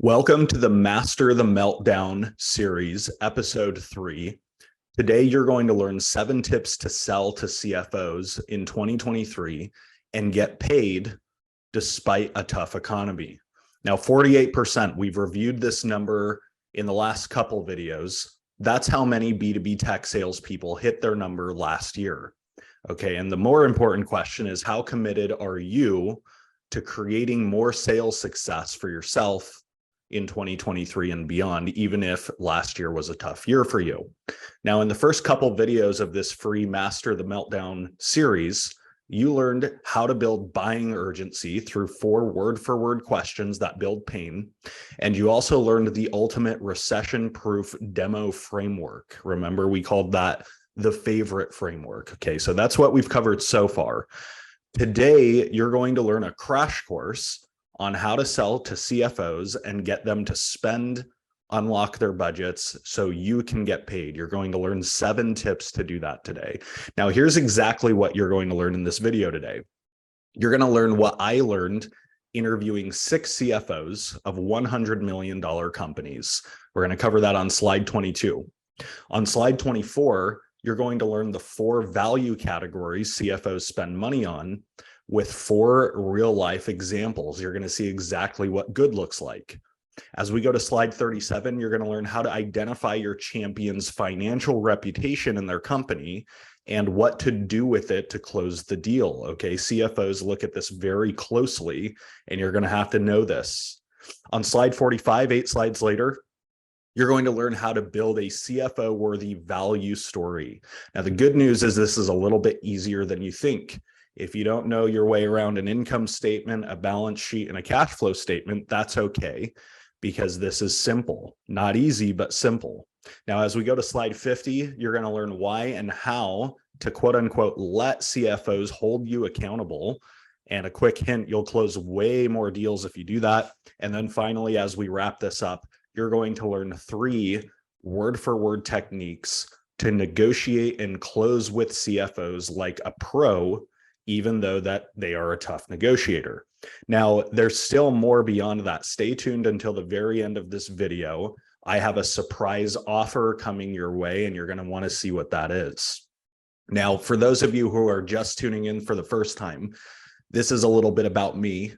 Welcome to the Master the Meltdown series, episode 3. Today, you're going to learn 7 tips to sell to CFOs in 2023 and get paid despite a tough economy. Now, 48%, we've reviewed this number in the last couple videos. That's how many B2B tech salespeople hit their number last year. Okay, and the more important question is, how committed are you to creating more sales success for yourself in 2023 and beyond, even if last year was a tough year for you? Now, in the first couple videos of this free Master the Meltdown series, you learned how to build buying urgency through 4 word-for-word questions that build pain. And you also learned the ultimate recession-proof demo framework. Remember, we called that the favorite framework. Okay, so that's what we've covered so far. Today, you're going to learn a crash course on how to sell to CFOs and get them to spend, unlock their budgets so you can get paid. You're going to learn 7 tips to do that today. Now, here's exactly what you're going to learn in this video today. You're going to learn what I learned interviewing 6 CFOs of $100 million companies. We're going to cover that on slide 22. On slide 24, you're going to learn the 4 value categories CFOs spend money on, with 4 real-life examples. You're going to see exactly what good looks like. As we go to slide 37, you're going to learn how to identify your champion's financial reputation in their company and what to do with it to close the deal. Okay, CFOs look at this very closely, and you're going to have to know this. On slide 45, 8 slides later, you're going to learn how to build a CFO-worthy value story. Now, the good news is this is a little bit easier than you think. If you don't know your way around an income statement, a balance sheet, and a cash flow statement, that's okay, because this is simple. Not easy, but simple. Now, as we go to slide 50, you're going to learn why and how to quote unquote let CFOs hold you accountable. And a quick hint, you'll close way more deals if you do that. And then finally, as we wrap this up, you're going to learn 3 word-for-word techniques to negotiate and close with CFOs like a pro, even though that they are a tough negotiator. Now, there's still more beyond that. Stay tuned until the very end of this video. I have a surprise offer coming your way, and you're going to want to see what that is. Now, for those of you who are just tuning in for the first time, this is a little bit about me.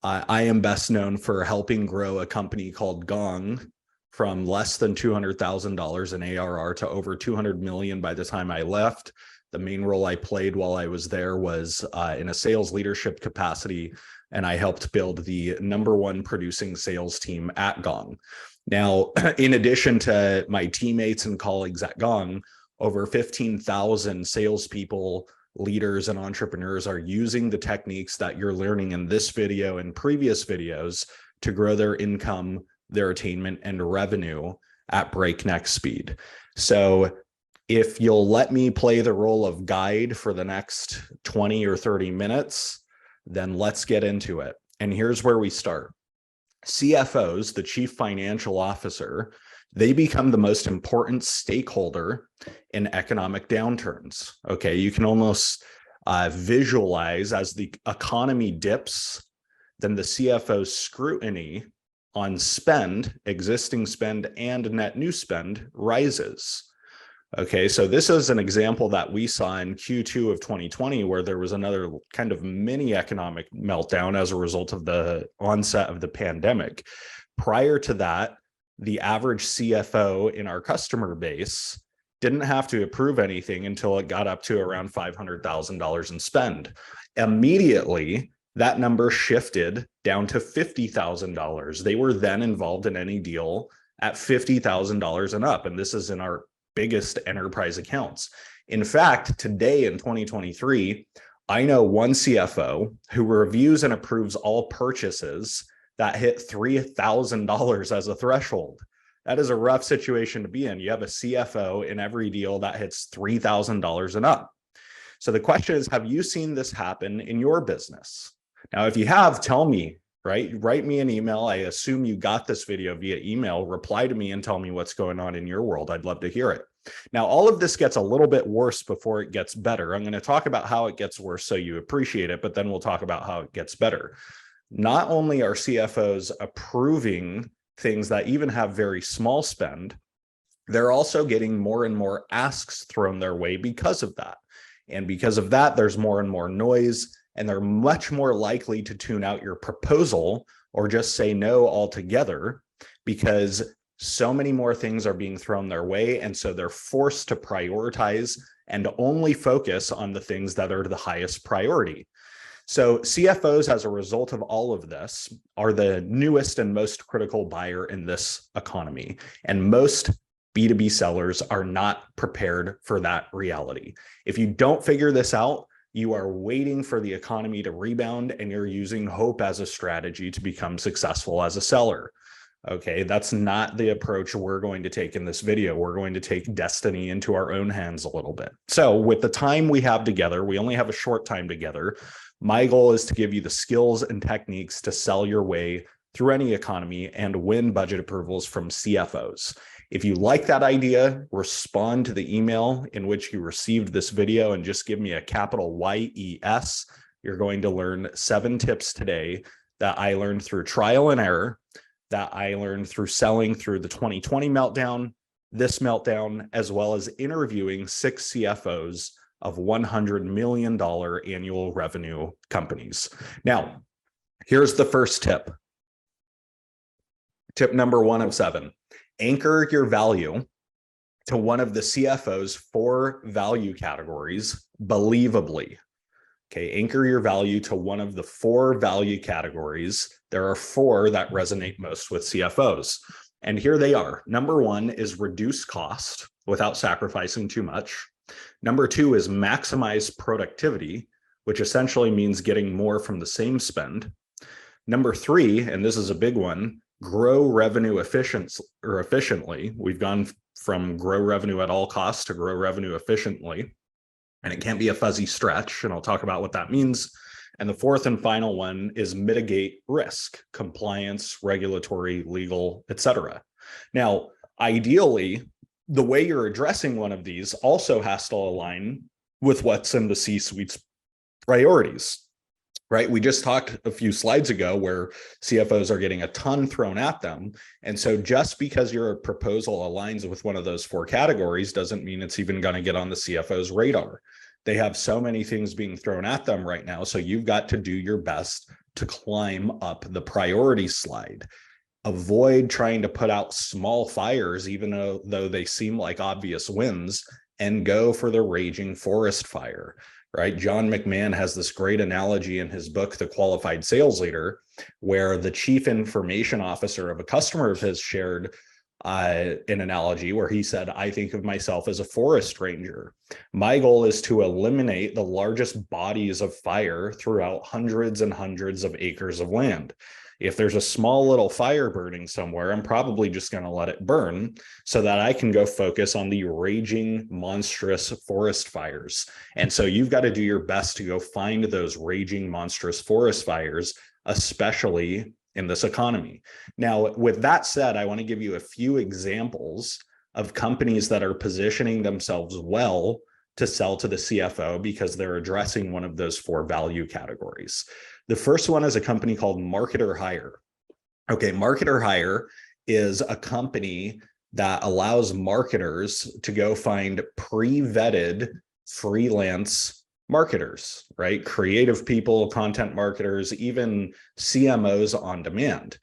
I am best known for helping grow a company called Gong from less than $200,000 in ARR to over $200 million by the time I left. The main role I played while I was there was in a sales leadership capacity, and I helped build the #1 producing sales team at Gong. Now, in addition to my teammates and colleagues at Gong, over 15,000 salespeople, leaders, and entrepreneurs are using the techniques that you're learning in this video and previous videos to grow their income, their attainment, and revenue at breakneck speed. So if you'll let me play the role of guide for the next 20 or 30 minutes, then let's get into it. And here's where we start. CFOs, the chief financial officer, they become the most important stakeholder in economic downturns. Okay, you can almost visualize as the economy dips, then the CFO's scrutiny on spend, existing spend, and net new spend rises. Okay, so this is an example that we saw in Q2 of 2020, where there was another kind of mini economic meltdown as a result of the onset of the pandemic. Prior to that, the average CFO in our customer base didn't have to approve anything until it got up to around $500,000 in spend. Immediately, that number shifted down to $50,000. They were then involved in any deal at $50,000 and up, and this is in our biggest enterprise accounts. In fact, today in 2023, I know one CFO who reviews and approves all purchases that hit $3,000 as a threshold. That is a rough situation to be in. You have a CFO in every deal that hits $3,000 and up. So the question is, have you seen this happen in your business? Now, if you have, tell me, right? Write me an email. I assume you got this video via email. Reply to me and tell me what's going on in your world. I'd love to hear it. Now, all of this gets a little bit worse before it gets better. I'm going to talk about how it gets worse so you appreciate it, but then we'll talk about how it gets better. Not only are CFOs approving things that even have very small spend, they're also getting more and more asks thrown their way because of that. And because of that, there's more and more noise, and they're much more likely to tune out your proposal or just say no altogether, because so many more things are being thrown their way. And so they're forced to prioritize and only focus on the things that are the highest priority. So CFOs, as a result of all of this, are the newest and most critical buyer in this economy. And most B2B sellers are not prepared for that reality. If you don't figure this out, you are waiting for the economy to rebound, and you're using hope as a strategy to become successful as a seller. Okay, that's not the approach we're going to take in this video. We're going to take destiny into our own hands a little bit. So with the time we have together, we only have a short time together. My goal is to give you the skills and techniques to sell your way through any economy and win budget approvals from CFOs. If you like that idea, respond to the email in which you received this video and just give me a capital YES. You're going to learn 7 tips today that I learned through trial and error, that I learned through selling through the 2020 meltdown, this meltdown, as well as interviewing 6 CFOs of $100 million annual revenue companies. Now, here's the first tip. Tip number 1 of 7. Anchor your value to one of the CFO's 4 value categories believably. Okay, anchor your value to one of the 4 value categories. There are 4 that resonate most with CFOs. And here they are. Number 1 is reduce cost without sacrificing too much. Number 2 is maximize productivity, which essentially means getting more from the same spend. Number 3, and this is a big one, grow revenue efficiently. We've gone from grow revenue at all costs to grow revenue efficiently. And it can't be a fuzzy stretch, and I'll talk about what that means. And the 4th and final one is mitigate risk, compliance, regulatory, legal, etc. Now, ideally, the way you're addressing one of these also has to align with what's in the C-suite's priorities, right? We just talked a few slides ago where CFOs are getting a ton thrown at them. And so just because your proposal aligns with one of those 4 categories doesn't mean it's even going to get on the CFO's radar. They have so many things being thrown at them right now. So you've got to do your best to climb up the priority slide. Avoid trying to put out small fires, even though they seem like obvious wins, and go for the raging forest fire. Right? John McMahon has this great analogy in his book, The Qualified Sales Leader, where the chief information officer of a customer of his shared an analogy where he said, I think of myself as a forest ranger. My goal is to eliminate the largest bodies of fire throughout hundreds and hundreds of acres of land. If there's a small little fire burning somewhere, I'm probably just going to let it burn so that I can go focus on the raging, monstrous forest fires. And so you've got to do your best to go find those raging, monstrous forest fires, especially in this economy. Now, with that said, I want to give you a few examples of companies that are positioning themselves well to sell to the CFO because they're addressing one of those 4 value categories. The first one is a company called Marketer Hire. Okay, Marketer Hire is a company that allows marketers to go find pre-vetted freelance marketers, right? Creative people, content marketers, even CMOs on demand.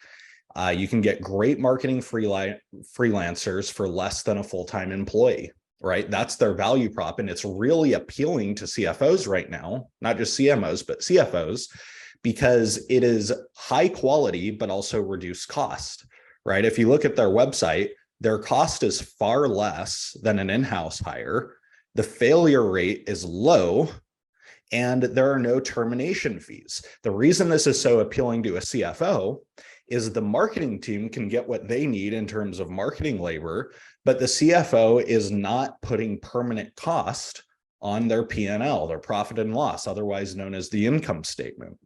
You can get great marketing freelancers for less than a full-time employee, right? That's their value prop. And it's really appealing to CFOs right now, not just CMOs, but CFOs, because it is high quality, but also reduced cost, right? If you look at their website, their cost is far less than an in-house hire. The failure rate is low, and there are no termination fees. The reason this is so appealing to a CFO is the marketing team can get what they need in terms of marketing labor, but the CFO is not putting permanent cost on their P&L, their profit and loss, otherwise known as the income statement.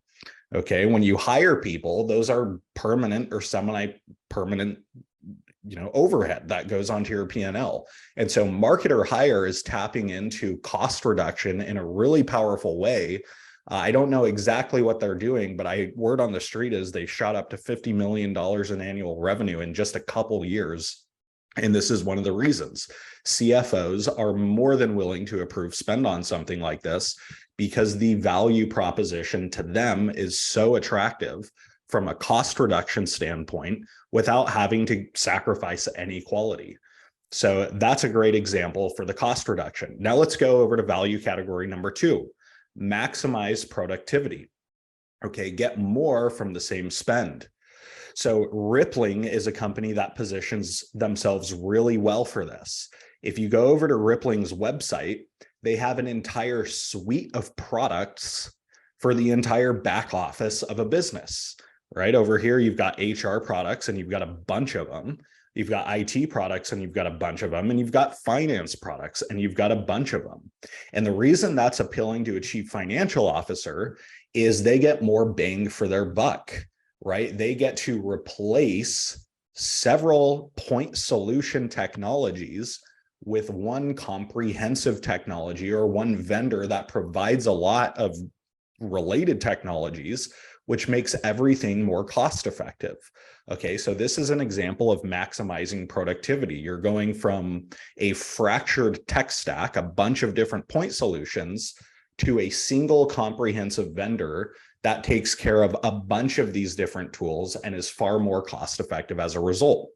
Okay, when you hire people, those are permanent or semi-permanent, overhead that goes onto your P&L. And so Marketer Hire is tapping into cost reduction in a really powerful way I don't know exactly what they're doing, but word on the street is they shot up to $50 million in annual revenue in just a couple years. And this is one of the reasons CFOs are more than willing to approve spend on something like this, because the value proposition to them is so attractive from a cost reduction standpoint without having to sacrifice any quality. So that's a great example for the cost reduction. Now let's go over to value category number 2, maximize productivity. Okay, get more from the same spend. So Rippling is a company that positions themselves really well for this. If you go over to Rippling's website, they have an entire suite of products for the entire back office of a business. Right over here, you've got HR products and you've got a bunch of them. You've got IT products and you've got a bunch of them, and you've got finance products and you've got a bunch of them. And the reason that's appealing to a chief financial officer is they get more bang for their buck, right? They get to replace several point solution technologies with one comprehensive technology or one vendor that provides a lot of related technologies, which makes everything more cost effective. Okay, so this is an example of maximizing productivity. You're going from a fractured tech stack, a bunch of different point solutions, to a single comprehensive vendor that takes care of a bunch of these different tools and is far more cost effective as a result.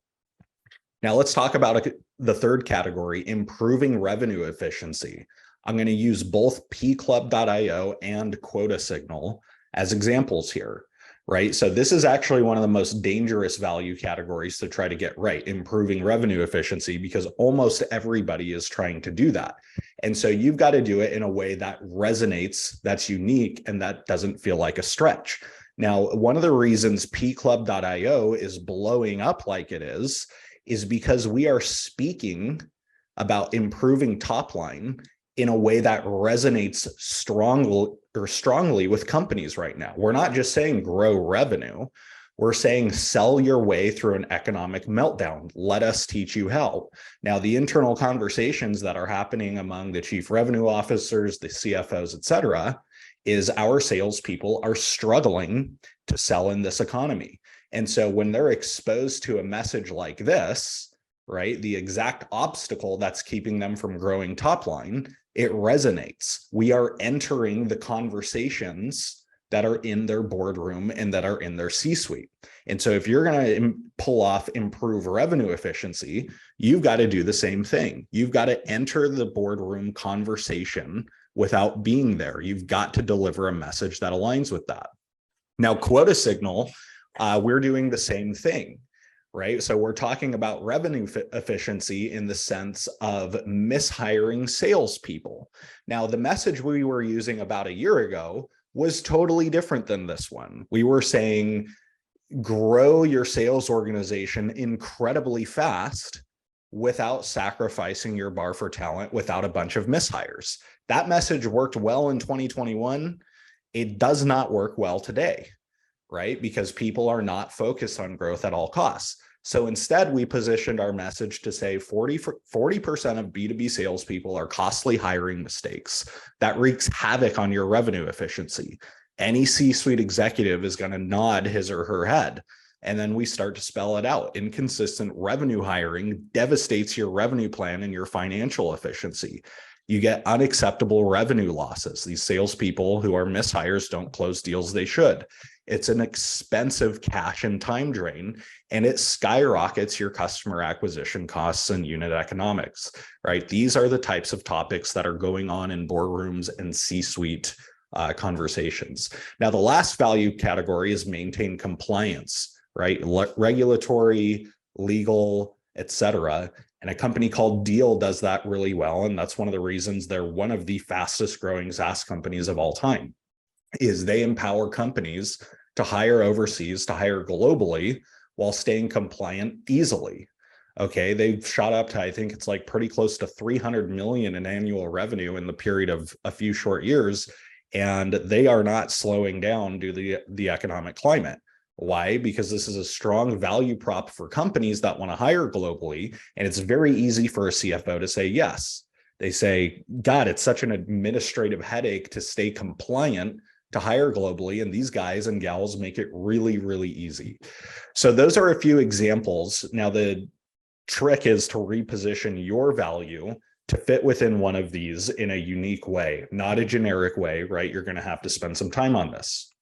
Now let's talk about the third category, improving revenue efficiency. I'm going to use both pclub.io and Quota Signal as examples here, right? So this is actually one of the most dangerous value categories to try to get right, improving revenue efficiency, because almost everybody is trying to do that. And so you've got to do it in a way that resonates, that's unique, and that doesn't feel like a stretch. Now, one of the reasons pclub.io is blowing up like it is because we are speaking about improving top line in a way that resonates strongly with companies right now. We're not just saying grow revenue. We're saying sell your way through an economic meltdown. Let us teach you how. Now, the internal conversations that are happening among the chief revenue officers, the CFOs, et cetera, is our salespeople are struggling to sell in this economy. And so when they're exposed to a message like this, right, the exact obstacle that's keeping them from growing top line, it resonates. We are entering the conversations that are in their boardroom and that are in their C-suite. And so if you're going to pull off improve revenue efficiency, you've got to do the same thing. You've got to enter the boardroom conversation without being there. You've got to deliver a message that aligns with that. Now, Quota Signal, we're doing the same thing. Right? So we're talking about revenue efficiency in the sense of mishiring salespeople. Now, the message we were using about a year ago was totally different than this one. We were saying, grow your sales organization incredibly fast without sacrificing your bar for talent, without a bunch of mishires. That message worked well in 2021. It does not work well today, right? Because people are not focused on growth at all costs. So instead, we positioned our message to say 40% of B2B salespeople are costly hiring mistakes that wreaks havoc on your revenue efficiency. Any C-suite executive is going to nod his or her head. And then we start to spell it out. Inconsistent revenue hiring devastates your revenue plan and your financial efficiency. You get unacceptable revenue losses. These salespeople who are mishires don't close deals they should. It's an expensive cash and time drain, and it skyrockets your customer acquisition costs and unit economics, right? These are the types of topics that are going on in boardrooms and C-suite conversations. Now, the last value category is maintain compliance, right? Regulatory, legal, et cetera. And a company called Deal does that really well. And that's one of the reasons they're one of the fastest growing SaaS companies of all time, is they empower companies to hire overseas, to hire globally while staying compliant easily. Okay, they've shot up to, I think it's like pretty close to 300 million in annual revenue in the period of a few short years. And they are not slowing down due to the economic climate. Why? Because this is a strong value prop for companies that want to hire globally. And it's very easy for a CFO to say yes. They say, God, it's such an administrative headache to stay compliant to hire globally, and these guys and gals make it really, really easy. So those are a few examples. Now, the trick is to reposition your value to fit within one of these in a unique way, not a generic way, right? You're going to have to spend some time on this.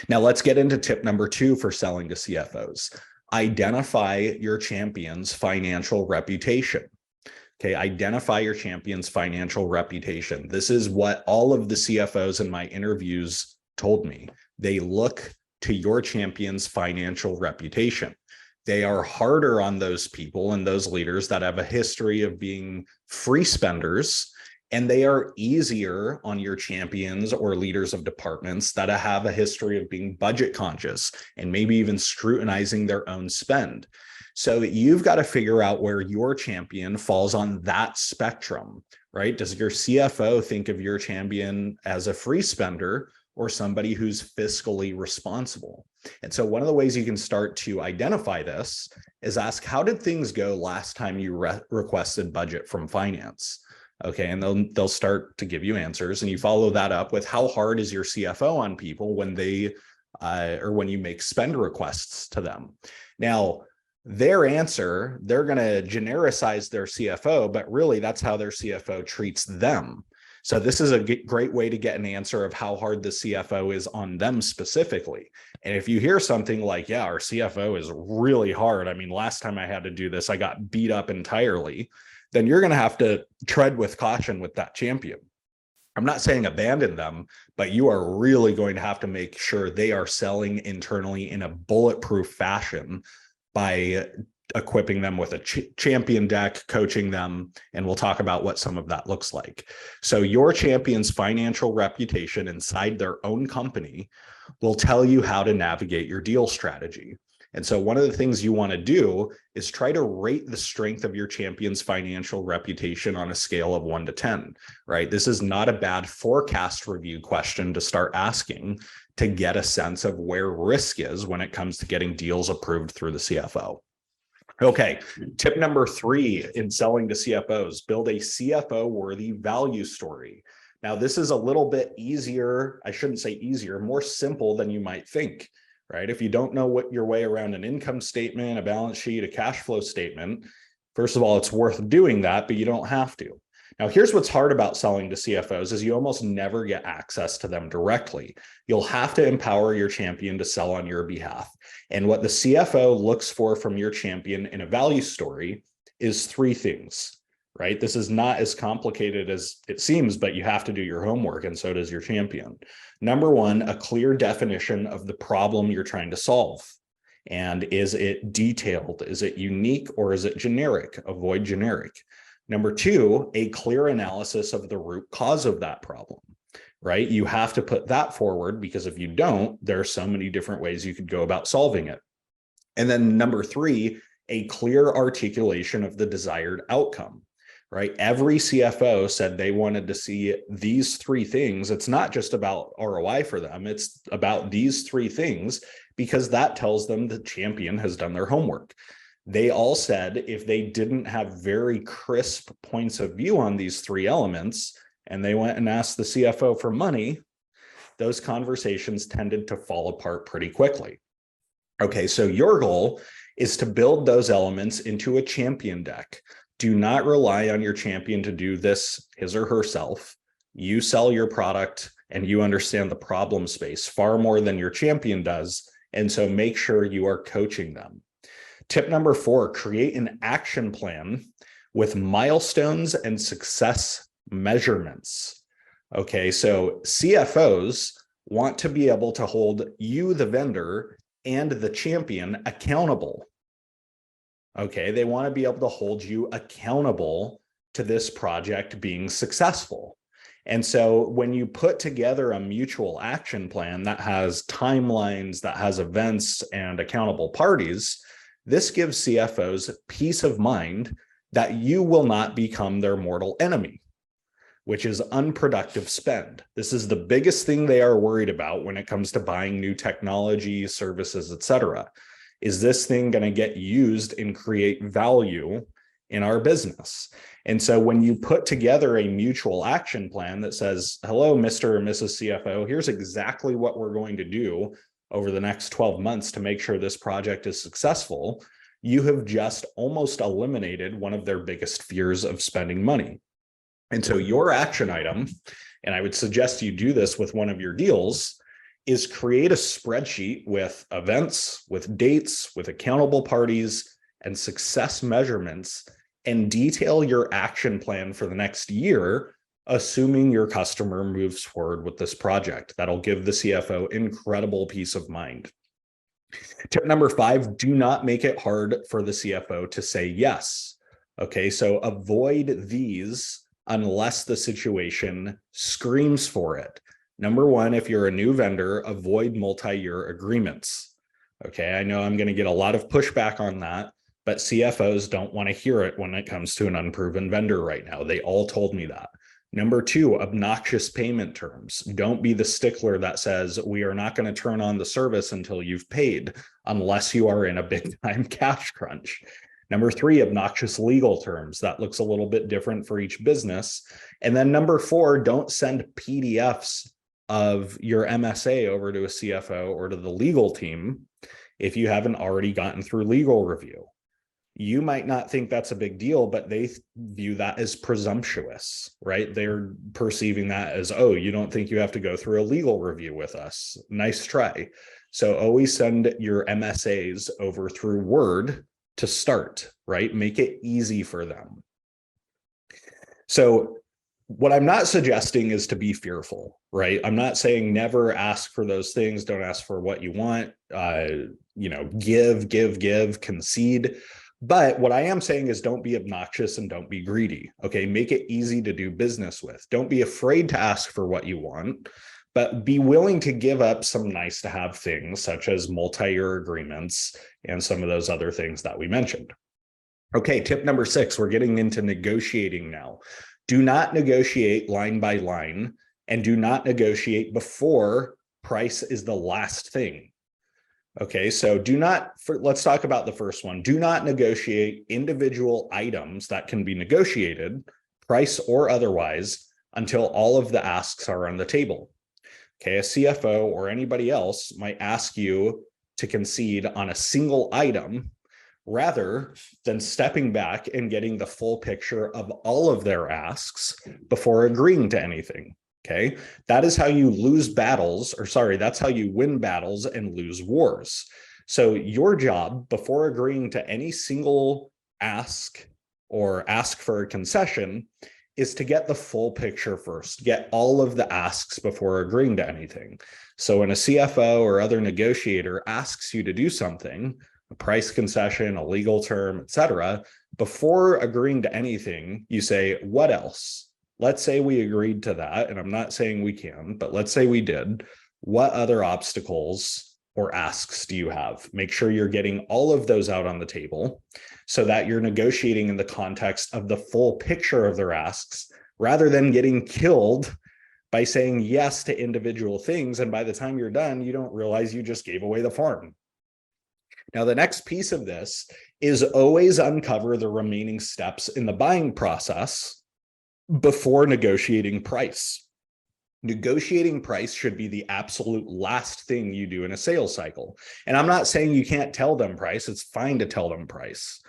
Now, let's get into tip number 2 for selling to CFOs. Identify your champion's financial reputation. Okay, identify your champion's financial reputation. This is what all of the CFOs in my interviews told me. They look to your champion's financial reputation. They are harder on those people and those leaders that have a history of being free spenders, and they are easier on your champions or leaders of departments that have a history of being budget conscious and maybe even scrutinizing their own spend. So you've got to figure out where your champion falls on that spectrum, right? Does your CFO think of your champion as a free spender or somebody who's fiscally responsible? And so one of the ways you can start to identify this is ask, how did things go last time you requested budget from finance? Okay, and they'll start to give you answers, and you follow that up with, how hard is your CFO on people when they or when you make spend requests to them? Now, their answer, they're going to genericize their CFO, but really that's how their CFO treats them. So this is a great way to get an answer of how hard the CFO is on them specifically. And if you hear something like, yeah, our CFO is really hard, I mean, last time I had to do this, I got beat up entirely, then you're going to have to tread with caution with that champion. I'm not saying abandon them, but you are really going to have to make sure they are selling internally in a bulletproof fashion by equipping them with a champion deck, coaching them, and we'll talk about what some of that looks like. So your champion's financial reputation inside their own company will tell you how to navigate your deal strategy. And so one of the things you want to do is try to rate the strength of your champion's financial reputation on a scale of 1 to 10, right? This is not a bad forecast review question to start asking to get a sense of where risk is when it comes to getting deals approved through the CFO. Okay, tip number 3 in selling to CFOs, build a CFO-worthy value story. Now, this is a little bit easier, I shouldn't say easier, more simple than you might think, right? If you don't know what your way around an income statement, a balance sheet, a cash flow statement, first of all, it's worth doing that, but you don't have to. Now, here's what's hard about selling to CFOs is you almost never get access to them directly. You'll have to empower your champion to sell on your behalf. And what the CFO looks for from your champion in a value story is 3 things, right? This is not as complicated as it seems, but you have to do your homework, and so does your champion. Number 1, a clear definition of the problem you're trying to solve. And is it detailed? Is it unique, or is it generic? Avoid generic. Number 2, a clear analysis of the root cause of that problem, right? You have to put that forward, because if you don't, there are so many different ways you could go about solving it. And then number 3, a clear articulation of the desired outcome, right? Every CFO said they wanted to see these 3 things. It's not just about ROI for them. It's about these 3 things, because that tells them the champion has done their homework. They all said if they didn't have very crisp points of view on these 3 elements, and they went and asked the CFO for money, those conversations tended to fall apart pretty quickly. Okay, so your goal is to build those elements into a champion deck. Do not rely on your champion to do this his or herself. You sell your product and you understand the problem space far more than your champion does, and so make sure you are coaching them. Tip number 4, create an action plan with milestones and success measurements. Okay, so CFOs want to be able to hold you, the vendor, and the champion accountable. Okay, they want to be able to hold you accountable to this project being successful. And so when you put together a mutual action plan that has timelines, that has events and accountable parties, this gives CFOs peace of mind that you will not become their mortal enemy, which is unproductive spend. This is the biggest thing they are worried about when it comes to buying new technology, services, etc. Is this thing going to get used and create value in our business. And so when you put together a mutual action plan that says, hello, Mr. or Mrs. CFO, here's exactly what we're going to do over the next 12 months to make sure this project is successful, you have just almost eliminated one of their biggest fears of spending money. And so your action item, and I would suggest you do this with one of your deals, is create a spreadsheet with events, with dates, with accountable parties, and success measurements, and detail your action plan for the next year, assuming your customer moves forward with this project. That'll give the CFO incredible peace of mind. Tip number 5, do not make it hard for the CFO to say yes. Okay, so avoid these unless the situation screams for it. Number 1, if you're a new vendor, avoid multi-year agreements. Okay, I know I'm going to get a lot of pushback on that, but CFOs don't want to hear it when it comes to an unproven vendor right now. They all told me that. Number 2, obnoxious payment terms. Don't be the stickler that says, we are not going to turn on the service until you've paid, unless you are in a big time cash crunch. Number 3, obnoxious legal terms. That looks a little bit different for each business. And then number 4, don't send PDFs of your MSA over to a CFO or to the legal team if you haven't already gotten through legal review. You might not think that's a big deal, but they view that as presumptuous, right? They're perceiving that as, oh, you don't think you have to go through a legal review with us. Nice try. So always send your MSAs over through Word to start, right? Make it easy for them. So what I'm not suggesting is to be fearful, right? I'm not saying never ask for those things. Don't ask for what you want. Give, concede. But what I am saying is don't be obnoxious and don't be greedy. Okay, make it easy to do business with. Don't be afraid to ask for what you want, but be willing to give up some nice to have things such as multi-year agreements and some of those other things that we mentioned. Okay, tip number 6, we're getting into negotiating now. Do not negotiate line by line, and do not negotiate before price is the last thing. Okay, so let's talk about the first one. Do not negotiate individual items that can be negotiated, price or otherwise, until all of the asks are on the table. Okay, a CFO or anybody else might ask you to concede on a single item rather than stepping back and getting the full picture of all of their asks before agreeing to anything. Okay, that is how you lose battles, that's how you win battles and lose wars. So your job before agreeing to any single ask or ask for a concession is to get the full picture first, get all of the asks before agreeing to anything. So when a CFO or other negotiator asks you to do something, a price concession, a legal term, etc., before agreeing to anything, you say, what else? Let's say we agreed to that, and I'm not saying we can, but let's say we did. What other obstacles or asks do you have? Make sure you're getting all of those out on the table so that you're negotiating in the context of the full picture of their asks, rather than getting killed by saying yes to individual things. And by the time you're done, you don't realize you just gave away the farm. Now, the next piece of this is always uncover the remaining steps in the buying process before negotiating price. Negotiating price should be the absolute last thing you do in a sales cycle. And I'm not saying you can't tell them price. It's fine to tell them price.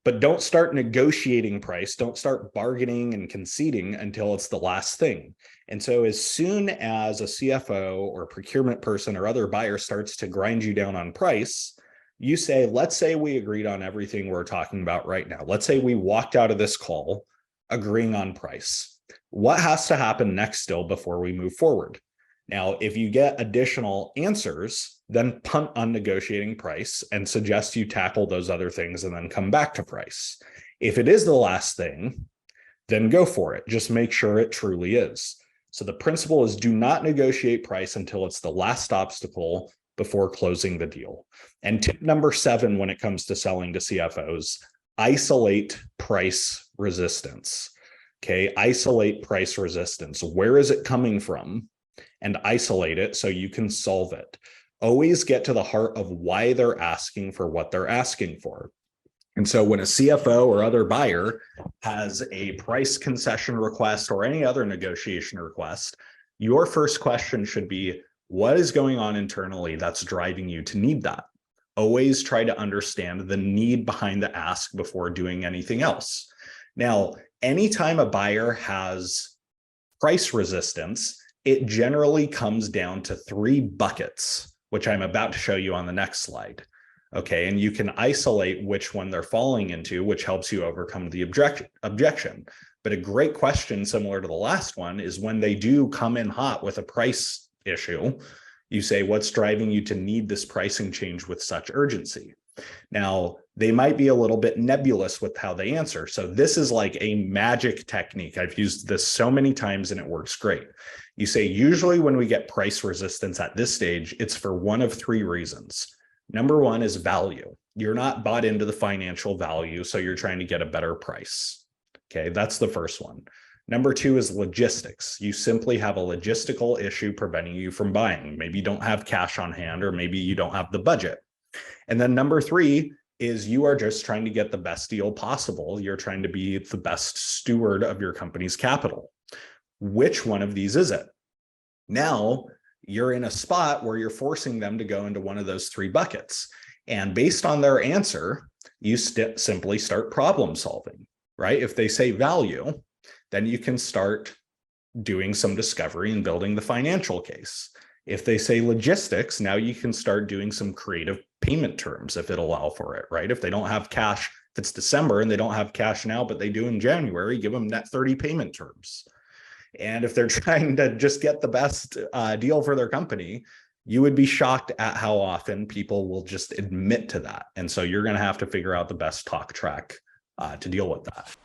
But don't start negotiating price. Don't start bargaining and conceding until it's the last thing. And so as soon as a CFO or procurement person or other buyer starts to grind you down on price, you say, let's say we agreed on everything we're talking about right now. Let's say we walked out of this call agreeing on price. What has to happen next still before we move forward? Now, if you get additional answers, then punt on negotiating price and suggest you tackle those other things and then come back to price. If it is the last thing, then go for it. Just make sure it truly is. So the principle is do not negotiate price until it's the last obstacle before closing the deal. And tip number 7 when it comes to selling to CFOs, isolate price resistance. Okay, isolate price resistance. Where is it coming from? And isolate it so you can solve it. Always get to the heart of why they're asking for what they're asking for. And so when a CFO or other buyer has a price concession request or any other negotiation request, your first question should be, what is going on internally that's driving you to need that? Always try to understand the need behind the ask before doing anything else. Now, anytime a buyer has price resistance, it generally comes down to 3 buckets, which I'm about to show you on the next slide. Okay, and you can isolate which one they're falling into, which helps you overcome the objection. But a great question similar to the last one is when they do come in hot with a price issue, you say, what's driving you to need this pricing change with such urgency? Now, they might be a little bit nebulous with how they answer. So this is like a magic technique. I've used this so many times and it works great. You say, usually when we get price resistance at this stage, it's for one of 3 reasons. Number 1 is value. You're not bought into the financial value, so you're trying to get a better price. Okay, that's the first one. Number 2 is logistics. You simply have a logistical issue preventing you from buying. Maybe you don't have cash on hand, or maybe you don't have the budget. And then number 3 is you are just trying to get the best deal possible. You're trying to be the best steward of your company's capital. Which one of these is it? Now, you're in a spot where you're forcing them to go into one of those 3 buckets. And based on their answer, you simply start problem solving, right? If they say value, then you can start doing some discovery and building the financial case. If they say logistics, now you can start doing some creative payment terms if it'll allow for it, right? If they don't have cash, if it's December and they don't have cash now, but they do in January, give them net 30 payment terms. And if they're trying to just get the best deal for their company, you would be shocked at how often people will just admit to that. And so you're going to have to figure out the best talk track to deal with that.